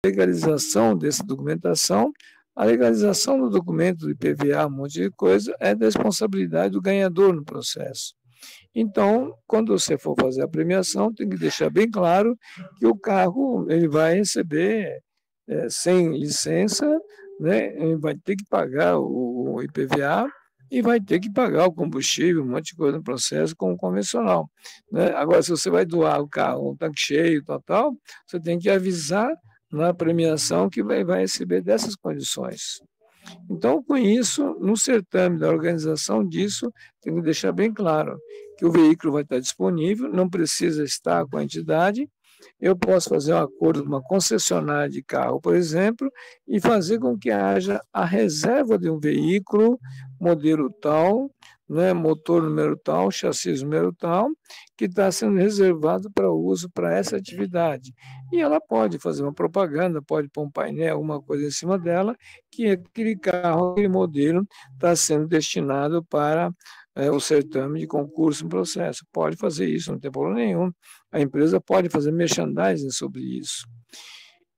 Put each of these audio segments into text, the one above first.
legalização dessa documentação, a legalização do documento de IPVA, um monte de coisa, é da responsabilidade do ganhador no processo. Então, quando você for fazer a premiação, tem que deixar bem claro que o carro ele vai receber sem licença, né? Ele vai ter que pagar o IPVA e vai ter que pagar o combustível, um monte de coisa no processo como convencional, né? Agora, se você vai doar o carro, um tanque cheio, tal, você tem que avisar na premiação que vai receber dessas condições. Então, com isso, no certame da organização disso, tem que deixar bem claro que o veículo vai estar disponível, não precisa estar com a entidade. Eu posso fazer um acordo com uma concessionária de carro, por exemplo, e fazer com que haja a reserva de um veículo, modelo tal, né, motor número tal, chassi número tal, que está sendo reservado para uso para essa atividade. E ela pode fazer uma propaganda, pode pôr um painel, alguma coisa em cima dela, que aquele carro, aquele modelo está sendo destinado para o certame de concurso em processo. Pode fazer isso, não tem problema nenhum. A empresa pode fazer merchandising sobre isso.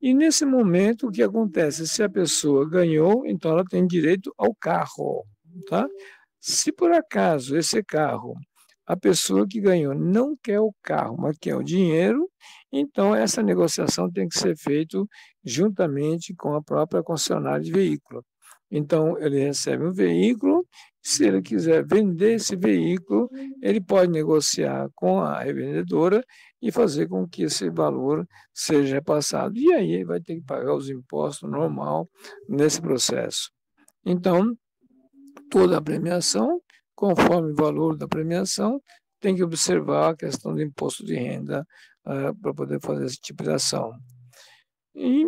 E nesse momento, o que acontece? Se a pessoa ganhou, então ela tem direito ao carro, tá? Se por acaso esse carro, a pessoa que ganhou não quer o carro, mas quer o dinheiro, então essa negociação tem que ser feita juntamente com a própria concessionária de veículo. Então, ele recebe um veículo, se ele quiser vender esse veículo, ele pode negociar com a revendedora e fazer com que esse valor seja repassado. E aí ele vai ter que pagar os impostos normal nesse processo. Então, toda a premiação, conforme o valor da premiação, tem que observar a questão do imposto de renda para poder fazer esse tipo de ação. E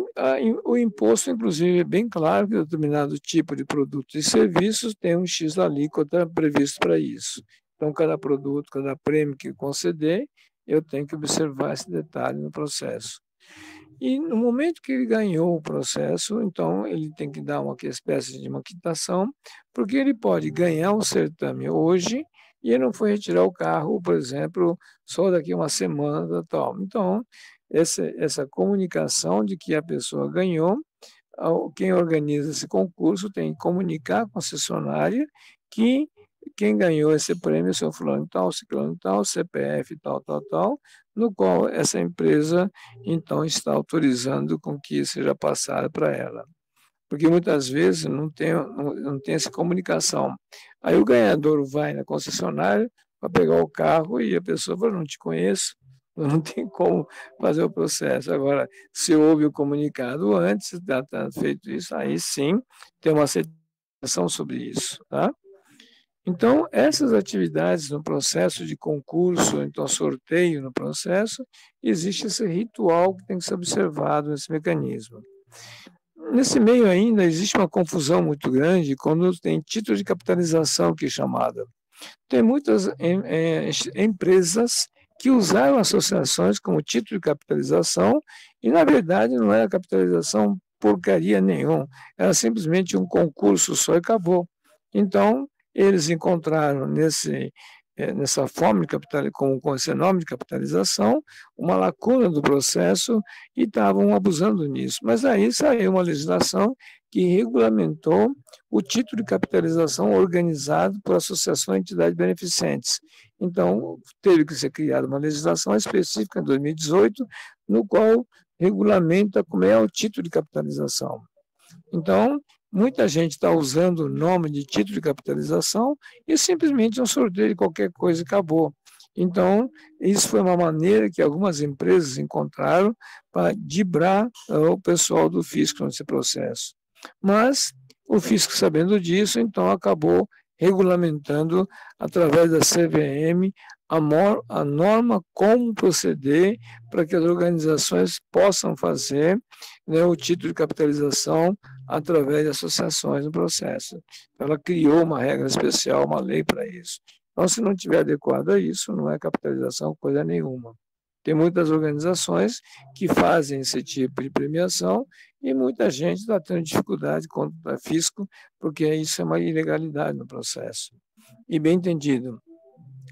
o imposto, inclusive, é bem claro que determinado tipo de produtos e serviços tem um X alíquota previsto para isso. Então, cada produto, cada prêmio que conceder, eu tenho que observar esse detalhe no processo. E no momento que ele ganhou o processo, então ele tem que dar uma espécie de uma quitação, porque ele pode ganhar o certame hoje e ele não foi retirar o carro, por exemplo, só daqui a uma semana, tal. Então, essa comunicação de que a pessoa ganhou, quem organiza esse concurso tem que comunicar à concessionária que quem ganhou esse prêmio é o seu fulano tal, ciclano tal, CPF tal, no qual essa empresa, então, está autorizando com que seja passada para ela. Porque muitas vezes não tem essa comunicação. Aí o ganhador vai na concessionária para pegar o carro e a pessoa fala, não te conheço, não tem como fazer o processo. Agora, se houve o comunicado antes, está feito isso, aí sim tem uma aceitação sobre isso, tá? Então, essas atividades no processo de concurso, então sorteio no processo, existe esse ritual que tem que ser observado nesse mecanismo. Nesse meio ainda existe uma confusão muito grande quando tem título de capitalização, que é chamada. Tem muitas empresas que usaram associações como título de capitalização e, na verdade, não era capitalização porcaria nenhuma, era simplesmente um concurso só e acabou. Então, eles encontraram nessa forma de capital, com esse nome de capitalização, uma lacuna do processo e estavam abusando nisso. Mas aí saiu uma legislação que regulamentou o título de capitalização organizado por associações e entidades beneficentes. Então, teve que ser criada uma legislação específica em 2018, no qual regulamenta como é o título de capitalização. Então, muita gente está usando o nome de título de capitalização e simplesmente um sorteio de qualquer coisa e acabou. Então, isso foi uma maneira que algumas empresas encontraram para dibrar o pessoal do fisco nesse processo. Mas o fisco, sabendo disso, então acabou regulamentando, através da CVM, a norma como proceder para que as organizações possam fazer, né, o título de capitalização através de associações no processo. Ela criou uma regra especial, uma lei para isso. Então, se não tiver adequado a isso, não é capitalização coisa nenhuma. Tem muitas organizações que fazem esse tipo de premiação e muita gente está tendo dificuldade contra o fisco, porque isso é uma ilegalidade no processo. E bem entendido,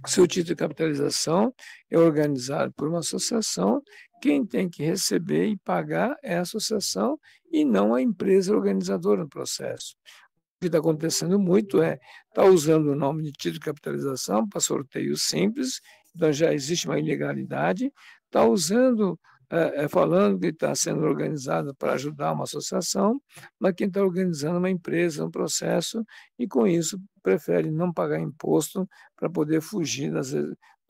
seu título de capitalização é organizado por uma associação quem tem que receber e pagar é a associação e não a empresa organizadora no processo. O que está acontecendo muito está usando o nome de título de capitalização para sorteio simples, então já existe uma ilegalidade, está usando, falando que está sendo organizado para ajudar uma associação, mas quem está organizando uma empresa, um processo, e com isso prefere não pagar imposto para poder fugir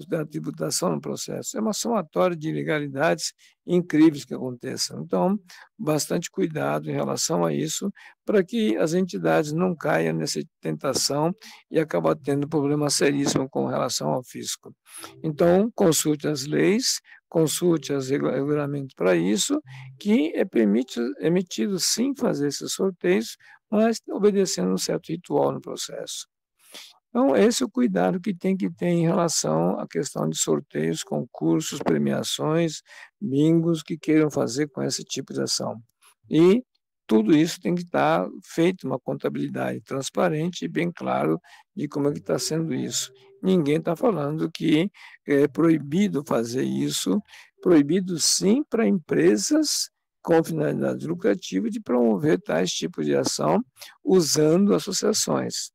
da tributação no processo. É uma somatória de ilegalidades incríveis que aconteçam. Então, bastante cuidado em relação a isso, para que as entidades não caiam nessa tentação e acabem tendo problema seríssimo com relação ao fisco. Então, consulte as leis, consulte os regulamentos para isso, que é permitido sim fazer esses sorteios, mas obedecendo um certo ritual no processo. Então, esse é o cuidado que tem que ter em relação à questão de sorteios, concursos, premiações, bingos que queiram fazer com esse tipo de ação. E tudo isso tem que estar feito uma contabilidade transparente e bem claro de como é que está sendo isso. Ninguém está falando que é proibido fazer isso, proibido sim para empresas com finalidade lucrativa de promover tais tipos de ação usando associações.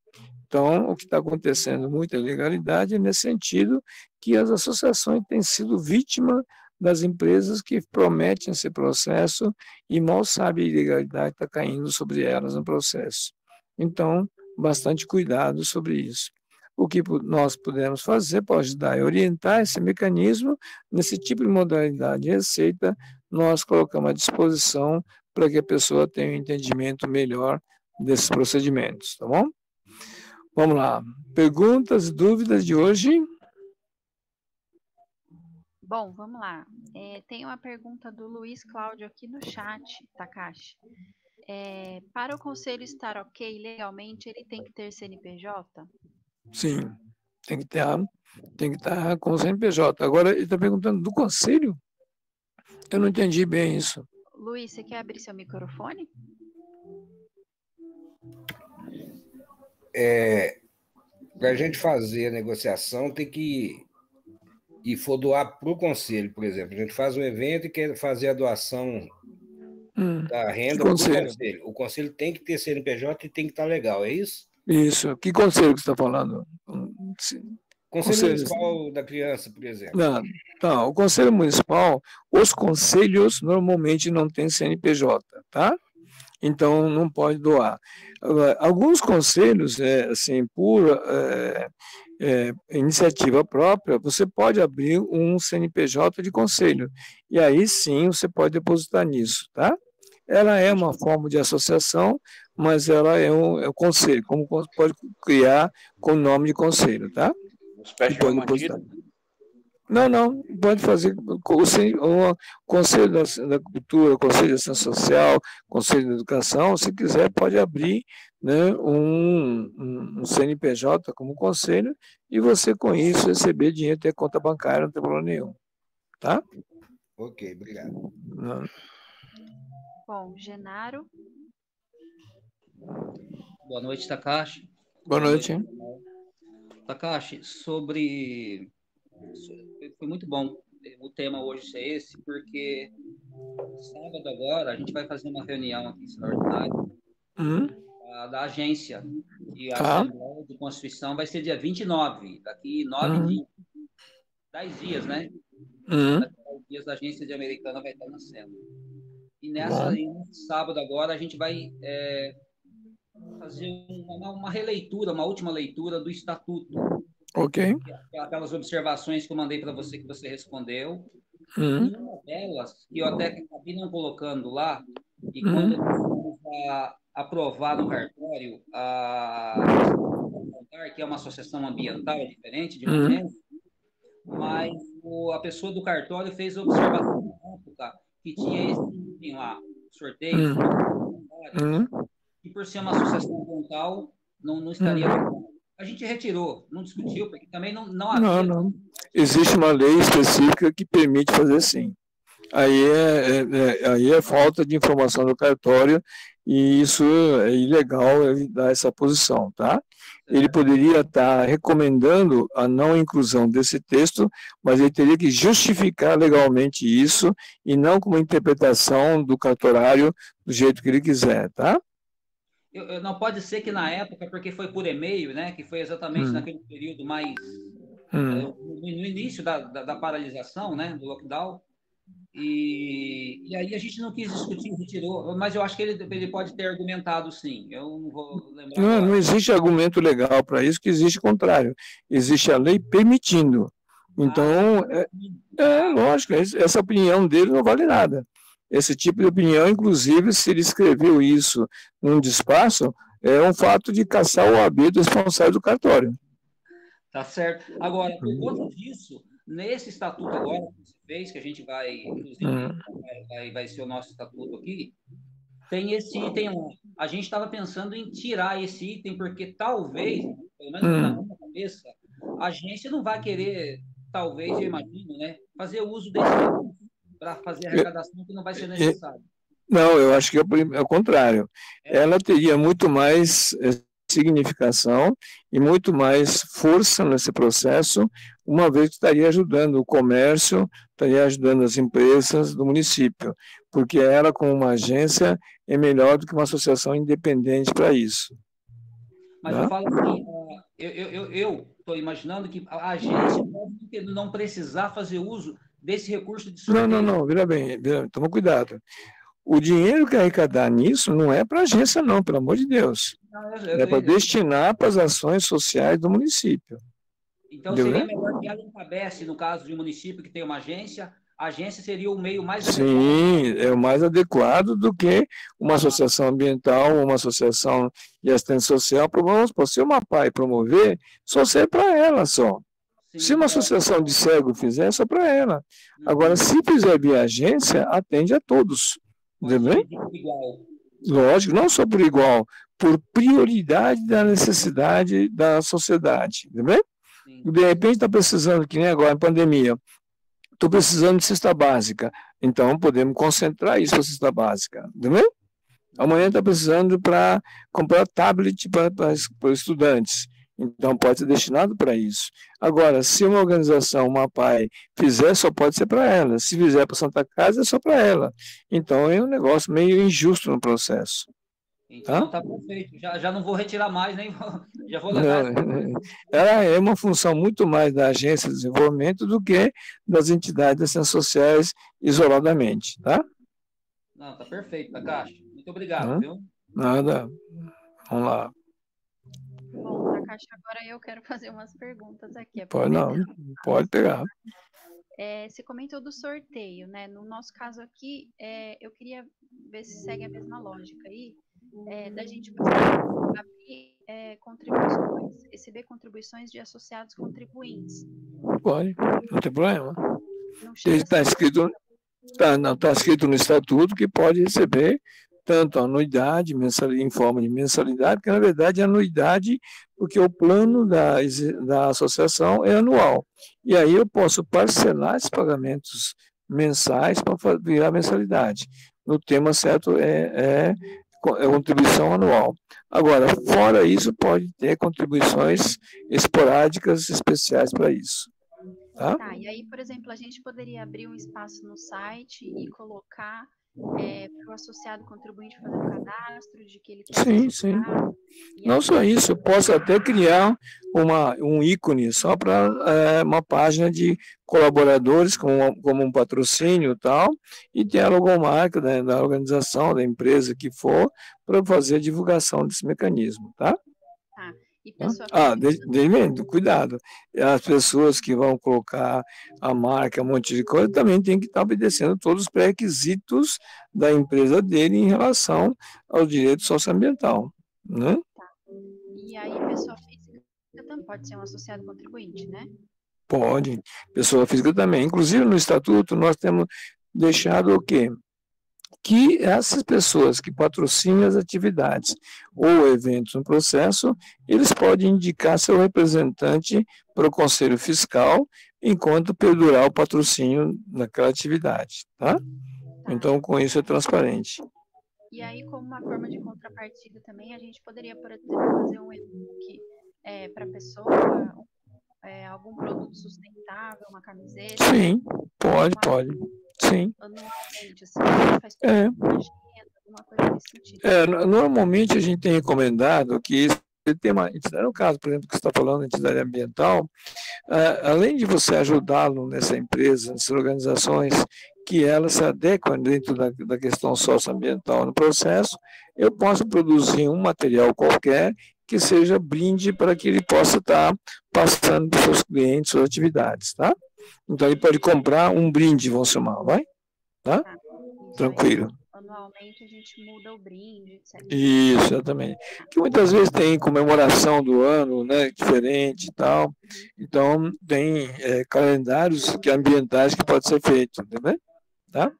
Então, o que está acontecendo, muita ilegalidade, é nesse sentido que as associações têm sido vítimas das empresas que prometem esse processo e mal sabem a ilegalidade que está caindo sobre elas no processo. Então, bastante cuidado sobre isso. O que nós podemos fazer para ajudar e orientar esse mecanismo, nesse tipo de modalidade de receita, nós colocamos à disposição para que a pessoa tenha um entendimento melhor desses procedimentos, tá bom? Vamos lá. Perguntas, dúvidas de hoje? Bom, vamos lá. Tem uma pergunta do Luiz Cláudio aqui no chat, Takashi. Para o conselho estar ok legalmente, ele tem que ter CNPJ? Sim, tem que estar com o CNPJ. Agora, ele está perguntando do conselho? Eu não entendi bem isso. Luiz, você quer abrir seu microfone? Para a gente fazer a negociação, tem que e for doar para o conselho, por exemplo. A gente faz um evento e quer fazer a doação da renda para o conselho. O conselho tem que ter CNPJ e tem que estar legal, é isso? Isso. Que conselho que você está falando? Conselho Municipal da Criança, por exemplo. Não, o Conselho Municipal, os conselhos normalmente não têm CNPJ, tá? Então não pode doar. Alguns conselhos, assim, por iniciativa própria, você pode abrir um CNPJ de conselho, e aí sim você pode depositar nisso, tá? Ela é uma forma de associação, mas ela é um conselho, como pode criar com o nome de conselho, tá? Pode depositar. Não, pode fazer o Conselho da Cultura, Conselho de Ação Social, Conselho da Educação, se quiser pode abrir, né, um CNPJ como conselho e você com isso receber dinheiro, ter conta bancária, não tem problema nenhum, tá? Ok, obrigado. Não. Bom, Genaro. Boa noite, Takashi. Boa noite. Takashi, foi muito bom o tema hoje ser esse, porque sábado agora a gente vai fazer uma reunião aqui extraordinária da agência, e a Assembleia de Constituição vai ser dia 29, daqui 9 dias, 10 dias, né? 10 dias da agência de Americana vai estar nascendo. E nesse sábado agora a gente vai fazer uma releitura, uma última leitura do Estatuto. Ok. Aquelas observações que eu mandei para você, que você respondeu. E uma delas, que eu até acabei não colocando lá, e quando vamos aprovar no cartório, que é uma associação ambiental, é diferente de momento, mas a pessoa do cartório fez a observação na época que tinha esse item lá, sorteio, e por ser uma associação ambiental, não estaria legal. A gente retirou, não discutiu, porque também não havia... Não. Existe uma lei específica que permite fazer sim. Aí é falta de informação do cartório e isso é ilegal ele dar essa posição, tá? Ele poderia estar recomendando a não inclusão desse texto, mas ele teria que justificar legalmente isso e não como interpretação do cartorário do jeito que ele quiser, tá? Não pode ser que na época, porque foi por e-mail, né, que foi exatamente naquele período mais no início da paralisação, né, do lockdown, e aí a gente não quis discutir, retirou, mas eu acho que ele pode ter argumentado sim, eu não vou lembrar agora. Não existe argumento legal para isso, que existe o contrário, existe a lei permitindo. Então, lógico, essa opinião dele não vale nada. Esse tipo de opinião, inclusive, se ele escreveu isso num despacho, é um fato de caçar o OAB do responsável do cartório. Tá certo. Agora, por conta disso, nesse estatuto agora que você fez, que a gente vai, inclusive, vai ser o nosso estatuto aqui, tem esse item lá. A gente estava pensando em tirar esse item, porque talvez, pelo menos na minha cabeça, a agência não vai querer, talvez, eu imagino, né, fazer uso desse recurso para fazer a arrecadação que não vai ser necessário. Não, eu acho que é o contrário. Ela teria muito mais significação e muito mais força nesse processo, uma vez que estaria ajudando o comércio, estaria ajudando as empresas do município, porque ela, como uma agência, é melhor do que uma associação independente para isso. Mas eu falo assim, eu estou imaginando que a agência pode não precisar fazer uso desse recurso de sorteio. Não, vira bem, toma cuidado. O dinheiro que arrecadar nisso não é para a agência, não, pelo amor de Deus. É para destinar para as ações sociais do município. Então, seria melhor que ela encabece, no caso de um município que tem uma agência, a agência seria o meio mais adequado. Sim, é o mais adequado do que uma associação ambiental, uma associação de assistência social. Se uma PAI promover, só serve para ela só. Sim, se uma associação de cego fizer, é só para ela. Agora, se fizer via agência, atende a todos. Entendeu? Lógico, não só por igual, por prioridade da necessidade da sociedade. Entendeu? De repente está precisando, que nem agora em pandemia, estou precisando de cesta básica. Então, podemos concentrar isso na cesta básica. Entendeu? Amanhã está precisando para comprar tablet para estudantes. Então, pode ser destinado para isso. Agora, se uma organização, uma PAI, fizer, só pode ser para ela. Se fizer para Santa Casa, é só para ela. Então, é um negócio meio injusto no processo. Então, está perfeito. Já não vou retirar mais, nem já vou levar. Ela é uma função muito mais da Agência de Desenvolvimento do que das entidades de ciências sociais isoladamente, tá? Não, está perfeito, Takashi. Muito obrigado, viu? Nada. Vamos lá. Bom, Takashi, agora eu quero fazer umas perguntas aqui. Pode pegar. Você comentou do sorteio, né? No nosso caso aqui, eu queria ver se segue a mesma lógica aí, da gente abrir contribuições, receber contribuições de associados contribuintes. Pode, não tem problema. Está escrito, tá escrito no estatuto que pode receber tanto anuidade, em forma de mensalidade, porque na verdade é anuidade, porque o plano da associação é anual. E aí eu posso parcelar esses pagamentos mensais para virar mensalidade. No tema certo é contribuição anual. Agora, fora isso, pode ter contribuições esporádicas especiais para isso. Tá? E aí, por exemplo, a gente poderia abrir um espaço no site e colocar para o associado contribuinte fazer um cadastro de que ele quer Sim. Não só isso, eu posso até criar um ícone só para uma página de colaboradores, como um patrocínio e tal, e ter a logomarca da organização, da empresa que for, para fazer a divulgação desse mecanismo, tá? Cuidado. As pessoas que vão colocar a marca, um monte de coisa, também tem que estar obedecendo todos os pré-requisitos da empresa dele em relação ao direito socioambiental, né? E aí, pessoa física também pode ser um associado contribuinte, né? Pode. Pessoa física também. Inclusive, no estatuto, nós temos deixado o quê? Que essas pessoas que patrocinam as atividades ou eventos no processo, eles podem indicar seu representante para o Conselho Fiscal enquanto perdurar o patrocínio naquela atividade, tá? Então, com isso é transparente. E aí, como uma forma de contrapartida também, a gente poderia, por exemplo, fazer um e-book para a pessoa, algum produto sustentável, uma camiseta. Sim, pode. Sim. Anualmente, assim, faz uma agenda, alguma coisa nesse sentido. Normalmente a gente tem recomendado que tem uma entidade, no caso, por exemplo, que você está falando, entidade ambiental, além de você ajudá-lo nessa empresa, nessas organizações, que elas se adequam dentro da questão socioambiental no processo, eu posso produzir um material qualquer que seja brinde para que ele possa estar passando para os seus clientes, suas atividades, tá? Então, ele pode comprar um brinde, vamos chamar, vai? Tá? Tranquilo. Anualmente a gente muda o brinde, etc. Isso, exatamente. Que muitas vezes tem comemoração do ano, né, diferente e tal. Então, tem calendários ambientais que pode ser feito, entendeu? Tá?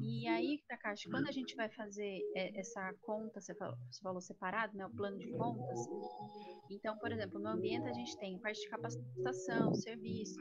E aí, Takashi, quando a gente vai fazer essa conta, você falou separado, né, o plano de contas, então, por exemplo, no ambiente a gente tem parte de capacitação, serviços,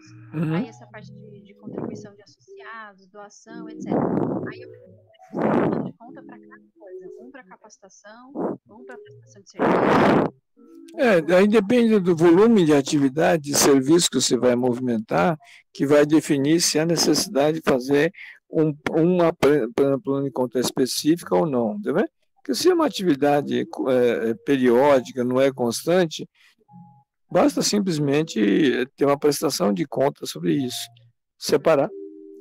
aí essa parte de contribuição de associados, doação, etc. Aí eu preciso um plano de conta para cada coisa, um para capacitação, um para prestação de serviço. Aí depende do volume de atividade, de serviço que você vai movimentar, que vai definir se há necessidade de fazer uma plano de conta específica ou não, entendeu? Porque se é uma atividade periódica, não é constante, basta simplesmente ter uma prestação de conta sobre isso, separar.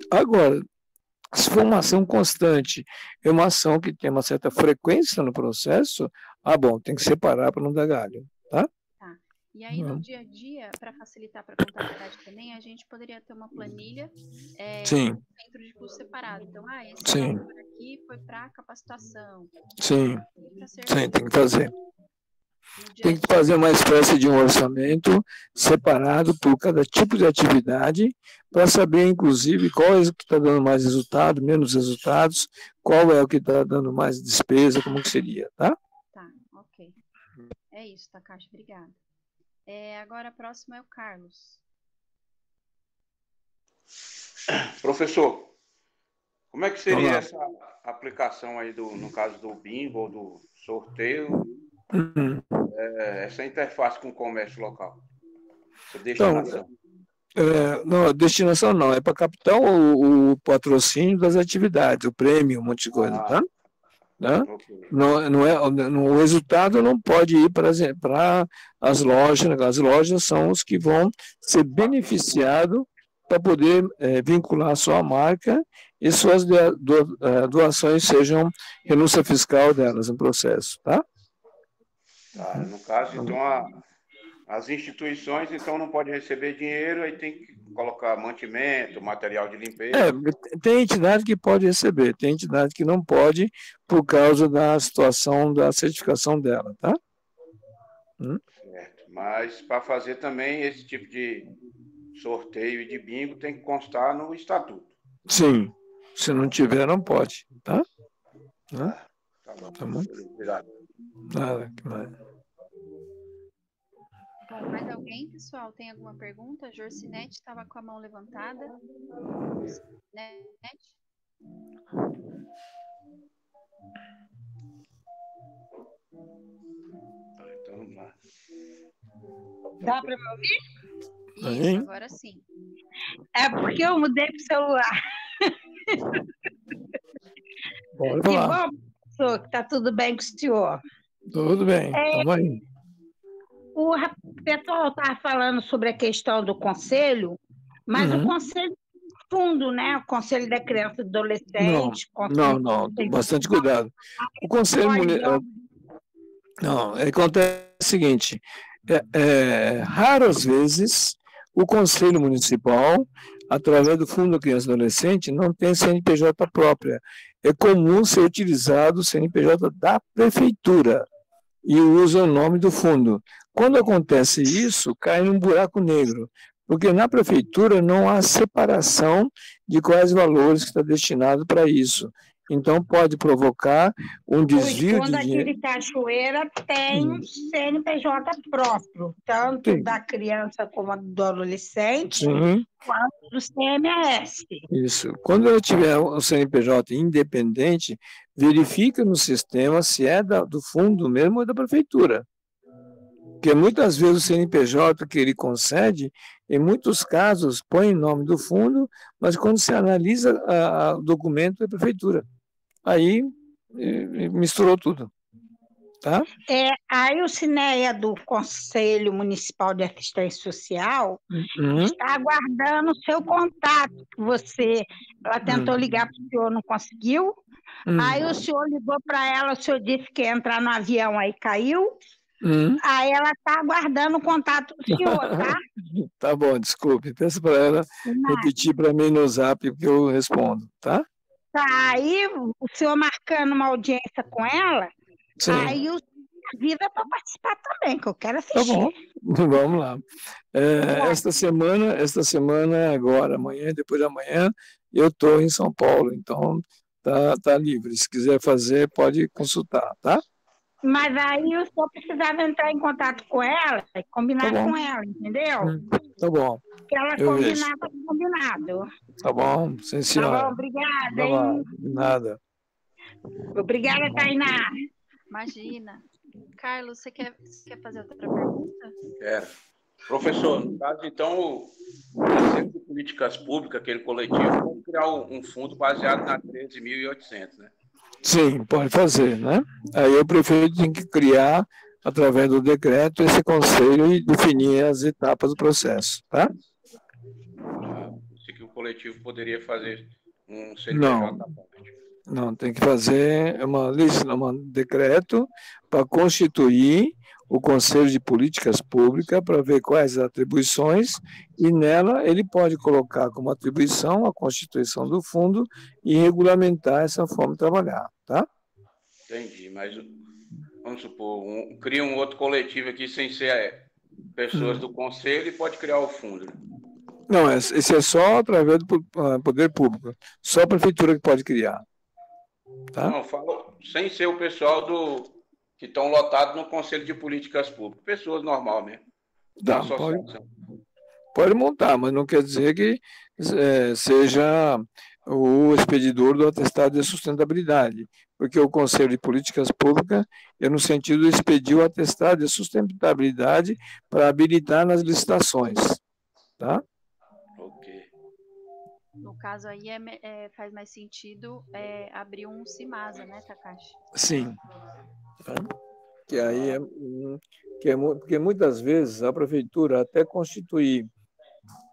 Agora, se for uma ação constante, é uma ação que tem uma certa frequência no processo, bom, tem que separar para não dar galho, tá? E aí, no dia a dia, para facilitar para a contabilidade também, a gente poderia ter uma planilha Sim. centro de custo separado. Então, esse valor aqui foi para capacitação. Sim, tem que fazer. Tem que fazer uma espécie de um orçamento separado por cada tipo de atividade, para saber, inclusive, qual é o que está dando mais resultado, menos resultados, qual é o que está dando mais despesa, como que seria, tá? Tá, ok. É isso, Takashi, obrigada. Agora, a próxima é o Carlos. Professor, como é que seria essa aplicação aí, no caso do bingo ou do sorteio, essa interface com o comércio local? Essa destinação? Não, a destinação não, é para captar o patrocínio das atividades, o prêmio, um monte de coisa, tá? Né? O resultado não pode ir para as lojas, as lojas são os que vão ser beneficiados para poder vincular a sua marca e suas doações sejam renúncia fiscal delas no processo, tá? No caso, então, as instituições então não podem receber dinheiro, aí tem que colocar mantimento, material de limpeza. Tem entidade que pode receber, tem entidade que não pode por causa da situação da certificação dela, tá? Certo, mas para fazer também esse tipo de sorteio e de bingo tem que constar no estatuto. Sim, se não tiver não pode, tá? Tá bom. Tá bom? Obrigado. Nada, que mais. Bom, mais alguém, pessoal? Tem alguma pergunta? Jorcinete estava com a mão levantada. Jorcinete? Então, vamos lá. Dá para me ouvir? Isso, agora sim. É porque eu mudei pro celular. Bora Que lá. bom, professor, que tá tudo bem com o senhor. Tudo bem, estamos aí. O pessoal estava falando sobre a questão do conselho, mas o conselho fundo, né? O conselho da criança e do adolescente. Não, bastante cuidado. O conselho municipal. Não, acontece o seguinte: raras vezes o conselho municipal, através do Fundo da Criança e Adolescente, não tem CNPJ própria. É comum ser utilizado o CNPJ da prefeitura e usa o nome do fundo. Quando acontece isso, cai num buraco negro, porque na prefeitura não há separação de quais valores que está destinado para isso. Então, pode provocar um desvio Quando de dinheiro. aquele Cachoeira tem um CNPJ próprio, tanto Sim. da criança como do adolescente, Sim. quanto do CMS. Isso. Quando eu tiver um CNPJ independente, verifica no sistema se é do fundo mesmo ou da prefeitura. Porque muitas vezes o CNPJ que ele concede, em muitos casos, põe em nome do fundo, mas quando se analisa o documento é prefeitura. Aí misturou tudo. Tá? Aí o CINEA do Conselho Municipal de Assistência Social está aguardando o seu contato. Ela tentou ligar para o senhor, não conseguiu. Aí o senhor ligou para ela, o senhor disse que ia entrar no avião, aí caiu. Aí ela está aguardando o contato do senhor, tá? Tá bom, desculpe. Peça para ela repetir para mim no zap que eu respondo, tá? Tá, aí o senhor marcando uma audiência com ela, sim. Aí o vida para participar também, que eu quero assistir. Tá bom, vamos lá. Esta semana, agora, amanhã, depois de amanhã, eu estou em São Paulo, então tá livre. Se quiser fazer, pode consultar, tá? Mas aí o senhor precisava entrar em contato com ela e combinar com ela, entendeu? Tá bom. Que ela combinava com combinado. Tá bom, sim, senhora. Tá bom, obrigada, tá hein? Nada. Obrigada, Tainá. Imagina. Carlos, você quer fazer outra pergunta? Quero. Professor, no caso, então, o Conselho de Políticas Públicas, aquele coletivo, pode criar um fundo baseado na 13.800, né? Sim, pode fazer, né? Aí o prefeito tem que criar, através do decreto, esse conselho e definir as etapas do processo, tá? Sei que o coletivo poderia fazer um CNPJ. Não, tem que fazer um decreto para constituir o Conselho de Políticas Públicas para ver quais as atribuições e nela ele pode colocar como atribuição a constituição do fundo e regulamentar essa forma de trabalhar, tá? Entendi, mas vamos supor, cria um outro coletivo aqui sem ser pessoas do Conselho e pode criar o fundo. Não, esse é só através do poder público, só a prefeitura que pode criar. Tá? Não, eu falo sem ser o pessoal que estão lotados no Conselho de Políticas Públicas. Pessoas normais mesmo. Tá, pode montar, mas não quer dizer que seja o expedidor do atestado de sustentabilidade, porque o Conselho de Políticas Públicas é no sentido de expedir o atestado de sustentabilidade para habilitar nas licitações. Tá? No caso aí faz mais sentido abrir um CIMASA, né, Takashi? Sim. Que aí porque muitas vezes a prefeitura até constituir,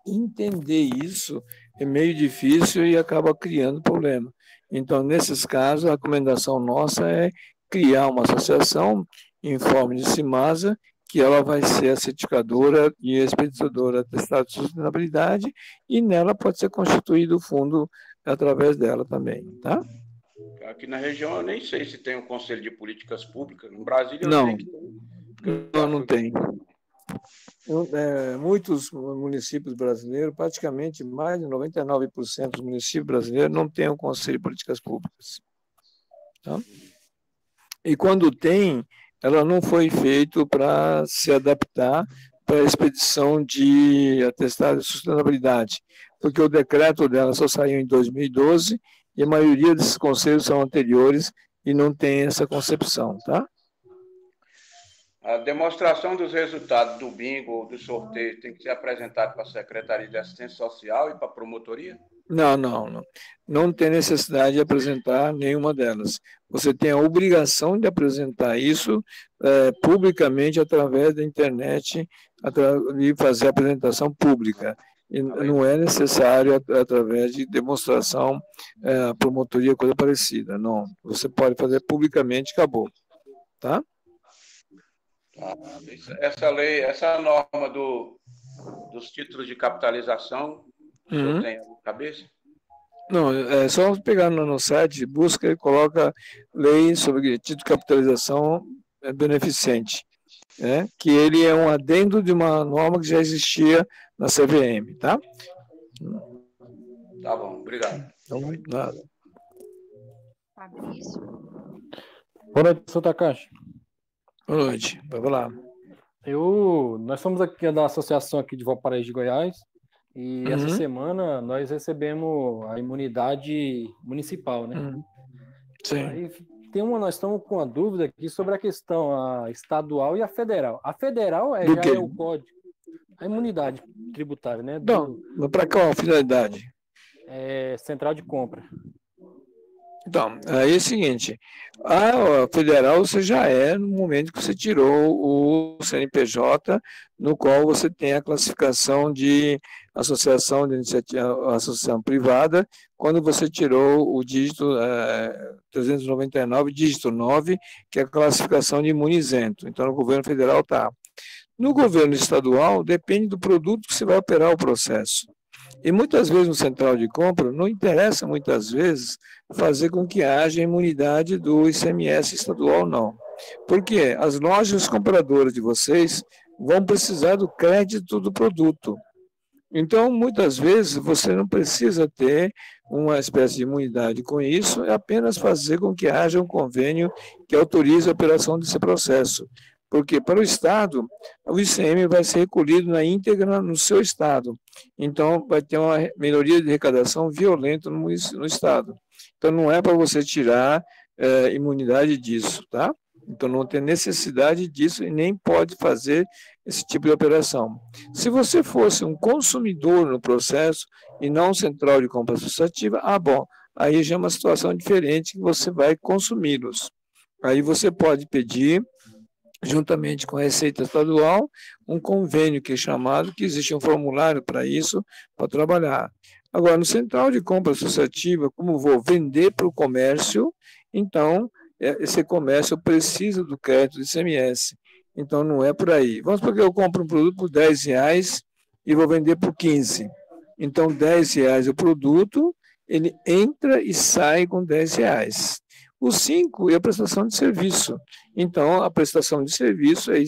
entender isso é meio difícil e acaba criando problema. Então, nesses casos, a recomendação nossa é criar uma associação em forma de CIMASA, que ela vai ser a certificadora e expedidora de atestado de sustentabilidade, e nela pode ser constituído o fundo através dela também, tá? Aqui na região eu nem sei se tem um Conselho de Políticas Públicas. No Brasil eu sei que tem. Não tem. Muitos municípios brasileiros, praticamente mais de 99% dos municípios brasileiros não têm um Conselho de Políticas Públicas. Tá? E quando tem, ela não foi feita para se adaptar para a expedição de atestado de sustentabilidade, porque o decreto dela só saiu em 2012 e a maioria desses conselhos são anteriores e não tem essa concepção, tá? A demonstração dos resultados do bingo ou do sorteio tem que ser apresentada para a Secretaria de Assistência Social e para a promotoria? Não tem necessidade de apresentar nenhuma delas. Você tem a obrigação de apresentar isso publicamente através da internet e fazer a apresentação pública. E não é necessário através de demonstração, promotoria, coisa parecida. Não, você pode fazer publicamente, acabou. Tá? Essa lei, essa norma dos títulos de capitalização, o senhor tem na cabeça? Não, é só pegar no site, busca e coloca lei sobre título de capitalização beneficente, que ele é um adendo de uma norma que já existia na CVM, tá? Tá bom, obrigado. Então, nada. Fabrício. Boa noite, professor Takashi. Boa noite, vamos lá. Nós somos aqui da associação aqui de Valparaíso de Goiás e essa semana nós recebemos a imunidade municipal, né? Sim. Aí nós estamos com uma dúvida aqui sobre a questão estadual e a federal. A federal já é o código, a imunidade tributária, né? Não, para qual finalidade? Central de compra. Então, aí é o seguinte, a federal você já no momento que você tirou o CNPJ, no qual você tem a classificação de associação de iniciativa, associação privada, quando você tirou o dígito 399, dígito 9, que é a classificação de imunizento. Então, no governo federal está. No governo estadual, depende do produto que você vai operar o processo. E muitas vezes no central de compra, não interessa muitas vezes fazer com que haja imunidade do ICMS estadual, não. Porque as lojas compradoras de vocês vão precisar do crédito do produto. Então, muitas vezes, você não precisa ter uma espécie de imunidade com isso, é apenas fazer com que haja um convênio que autorize a operação desse processo. Porque para o Estado, o ICM vai ser recolhido na íntegra no seu Estado. Então, vai ter uma melhoria de arrecadação violenta no Estado. Então, não é para você tirar imunidade disso, tá? Então, não tem necessidade disso e nem pode fazer esse tipo de operação. Se você fosse um consumidor no processo e não central de compra associativa, bom, aí já é uma situação diferente que você vai consumi-los. Aí você pode pedir, juntamente com a Receita Estadual, um convênio que é chamado, que existe um formulário para isso, para trabalhar. Agora, no central de compra associativa, como vou vender para o comércio, então, esse comércio precisa do crédito do ICMS. Então, não é por aí. Vamos supor que eu compro um produto por R$10 e vou vender por 15. Então, R$10 o produto, ele entra e sai com R$10. O 5 é a prestação de serviço. Então, a prestação de serviço é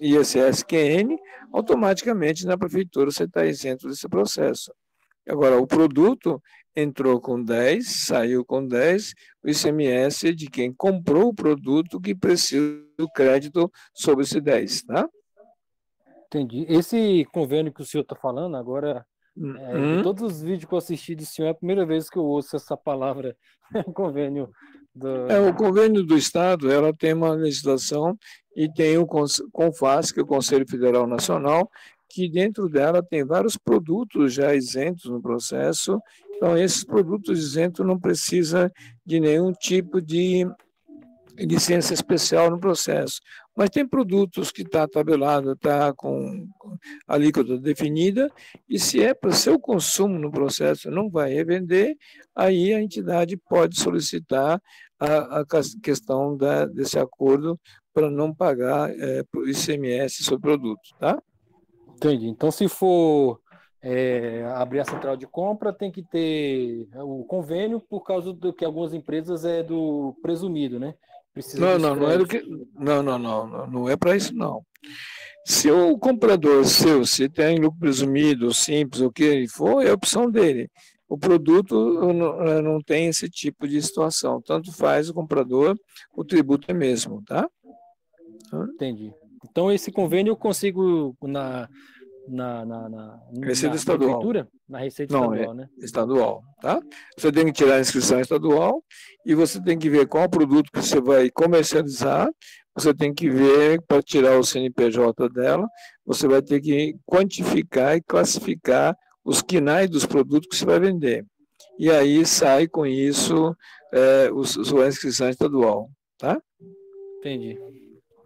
ISS-QN, automaticamente na prefeitura você está isento desse processo. Agora, o produto entrou com 10, saiu com 10, o ICMS é de quem comprou o produto que precisa do crédito sobre esse 10, tá? Entendi. Esse convênio que o senhor está falando agora, de todos os vídeos que eu assisti do senhor, é a primeira vez que eu ouço essa palavra, convênio. O convênio do Estado, ela tem uma legislação e tem o CONFAS, que é o Conselho Federal Nacional, que dentro dela tem vários produtos já isentos no processo. Então, esses produtos isentos não precisam de nenhum tipo de licença especial no processo. Mas tem produtos que está tabelado, está com alíquota definida, e se é para seu consumo no processo não vai revender, aí a entidade pode solicitar a questão desse acordo para não pagar o ICMS sobre o produto, tá? Entendi. Então, se for abrir a central de compra, tem que ter o convênio por causa do que algumas empresas do presumido, né? Não é para isso, não. Se o comprador se tem lucro presumido, simples, o que ele for, é a opção dele. O produto não tem esse tipo de situação. Tanto faz o comprador, o tributo é mesmo, tá? Entendi. Então, esse convênio eu consigo na Receita Estadual. Prefeitura? Na Receita Estadual, né? Estadual, tá? Você tem que tirar a inscrição estadual e você tem que ver qual produto que você vai comercializar, você tem que ver, para tirar o CNPJ dela, você vai ter que quantificar e classificar os quinais dos produtos que você vai vender. E aí sai com isso a inscrição estadual, tá? Entendi.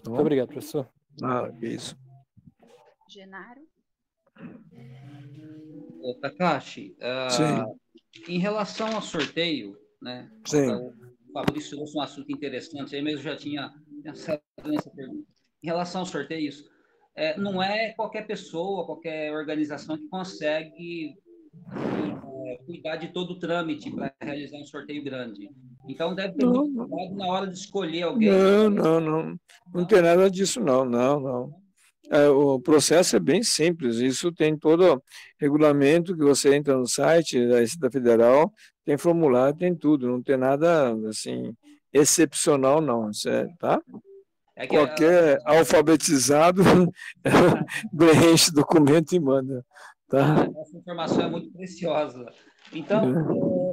Muito obrigado, professor. Isso. Genaro? Takashi, em relação ao sorteio, né? Sim. O Fabrício trouxe um assunto interessante, aí mesmo já tinha pensado nessa pergunta. Em relação aos sorteios, não é qualquer pessoa, qualquer organização que consegue cuidar de todo o trâmite para realizar um sorteio grande. Então deve ter muito cuidado na hora de escolher alguém. Não tem nada disso, não. O processo é bem simples, isso tem todo regulamento que você entra no site da Federal, tem formulário, tem tudo, não tem nada assim excepcional, não, tá? Qualquer alfabetizado preenche o documento e manda. Tá? Essa informação é muito preciosa. Então,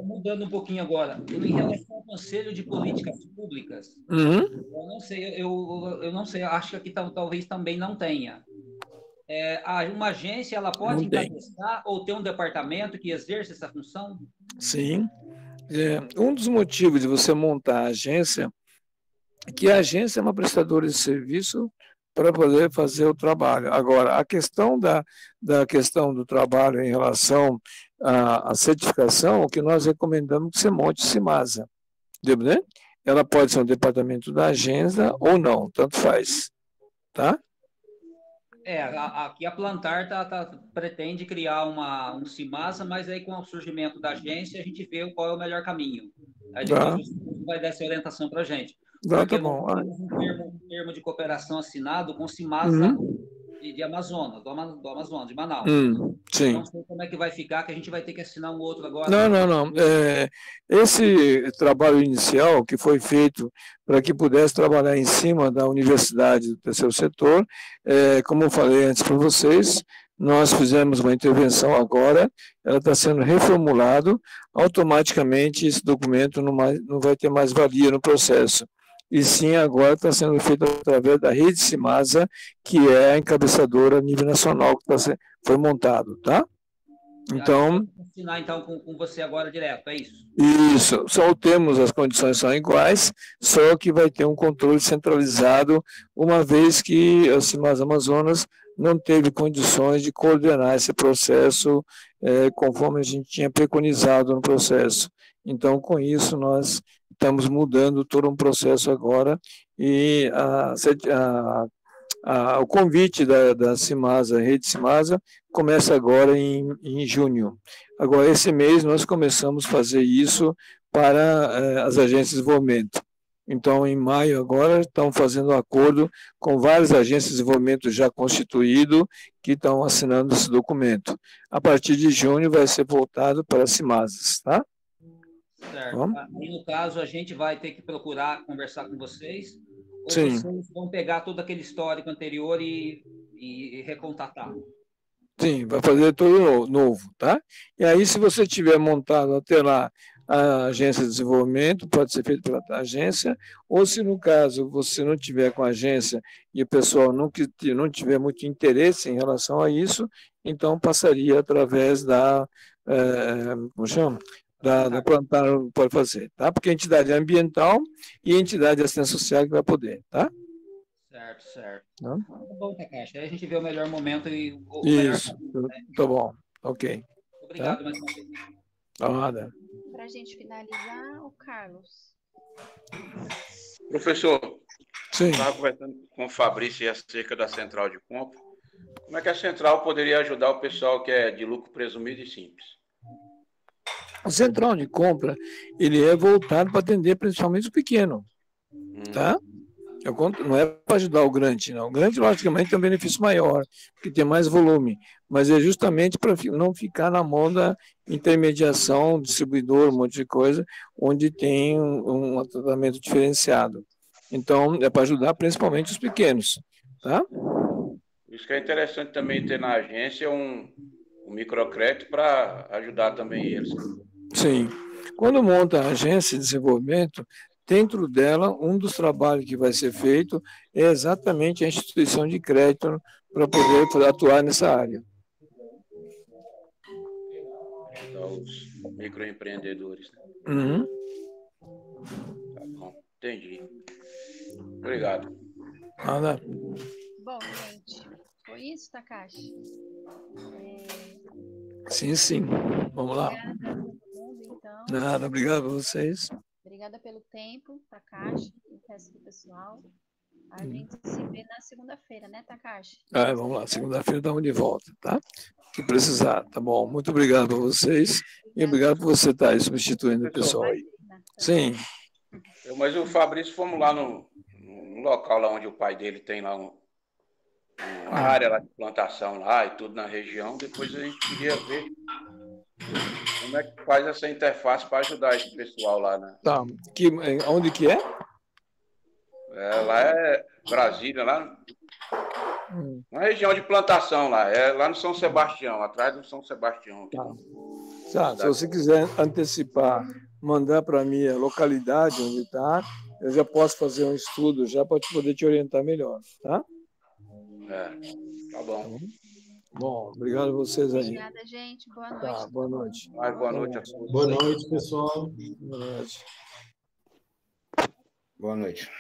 mudando um pouquinho agora, em relação ao Conselho de Políticas Públicas, eu não sei, acho que aqui talvez também não tenha. Uma agência, ela pode encabeçar ou ter um departamento que exerce essa função? Sim. Um dos motivos de você montar a agência é que a agência é uma prestadora de serviço para poder fazer o trabalho. Agora, a questão da questão do trabalho em relação à certificação, o que nós recomendamos que você monte CIMASA. Né? Ela pode ser um departamento da agência ou não, tanto faz. Tá? Aqui a Plantar pretende criar um CIMASA, mas aí com o surgimento da agência a gente vê qual é o melhor caminho. Aí depois você vai dar essa orientação para a gente. Porque tá bom. Nós temos um termo de cooperação assinado com o CIMASA de Amazonas, do Amazonas, de Manaus. Sim. Não sei como é que vai ficar, que a gente vai ter que assinar um outro agora. Não. Esse trabalho inicial que foi feito para que pudesse trabalhar em cima da universidade do terceiro setor, como eu falei antes para vocês, nós fizemos uma intervenção agora, ela está sendo reformulado, automaticamente esse documento não vai ter mais valia no processo. E sim, agora está sendo feito através da rede CIMASA, que é a encabeçadora a nível nacional que foi montado, tá? Então, assinar então com você agora direto, é isso? Isso, só temos as condições são iguais, só que vai ter um controle centralizado, uma vez que a CIMASA Amazonas não teve condições de coordenar esse processo conforme a gente tinha preconizado no processo. Então, com isso, nós estamos mudando todo um processo agora e o convite da CIMASA, Rede CIMASA, começa agora em junho. Agora, esse mês, nós começamos a fazer isso para as agências de desenvolvimento. Então, em maio agora, estão fazendo acordo com várias agências de desenvolvimento já constituídas que estão assinando esse documento. A partir de junho vai ser voltado para as CIMASAs, tá? Certo. Aí, no caso, a gente vai ter que procurar conversar com vocês, ou Sim. Vocês vão pegar todo aquele histórico anterior e recontatar? Sim, vai fazer tudo novo, tá? E aí, se você tiver montado até lá a agência de desenvolvimento, pode ser feito pela agência, ou se no caso você não tiver com a agência e o pessoal não tiver muito interesse em relação a isso, então passaria através como chama? Da Plantar pode fazer, tá? Porque a entidade ambiental e a entidade de assistência social que vai poder, tá? Certo. Tá bom, Takashi. Aí a gente vê o melhor momento e o isso, melhor caminho, né? Tá bom, ok. Obrigado mais uma vez. Nada. Para a gente finalizar, o Carlos. Professor, sim. Estava conversando com o Fabrício acerca da central de compra. Como é que a central poderia ajudar o pessoal que é de lucro presumido e simples? A central de compra, ele é voltado para atender principalmente o pequeno, tá? Não é para ajudar o grande, não. O grande, logicamente, tem um benefício maior, porque tem mais volume, mas é justamente para não ficar na mão da intermediação, distribuidor, um monte de coisa, onde tem um tratamento diferenciado. Então, é para ajudar principalmente os pequenos, tá? Isso que é interessante também ter na agência um microcrédito para ajudar também eles. Sim. Quando monta a agência de desenvolvimento, dentro dela, um dos trabalhos que vai ser feito é exatamente a instituição de crédito para poder atuar nessa área. Então, os microempreendedores. Né? Uhum. Tá bom, entendi. Obrigado. Nada. Bom, gente, foi isso, Takashi? Sim. Vamos lá. Obrigada a todo mundo, então. Nada, obrigado a vocês. Obrigada pelo tempo, Takashi, e o resto do pessoal. A gente se vê na segunda-feira, né, Takashi? Vamos lá, segunda-feira estamos de volta, tá? Se precisar, tá bom? Muito obrigado a vocês e obrigado por você estar aí substituindo o pessoal aí. Sim. Mas o Fabrício, fomos lá no local lá onde o pai dele tem lá uma área lá de plantação lá e tudo na região. Depois a gente queria ver Como é que faz essa interface para ajudar esse pessoal lá, né? Tá. Onde que é? Lá é Brasília, lá na região de plantação lá. É lá no São Sebastião, atrás do São Sebastião. Tá. Se você quiser antecipar, mandar para mim a localidade onde está, eu já posso fazer um estudo já para poder te orientar melhor, tá? Tá bom. Bom, obrigado a vocês aí. Obrigada, gente. Boa noite. Tá, boa noite. Boa noite a todos. Boa noite, pessoal. Boa noite. Boa noite.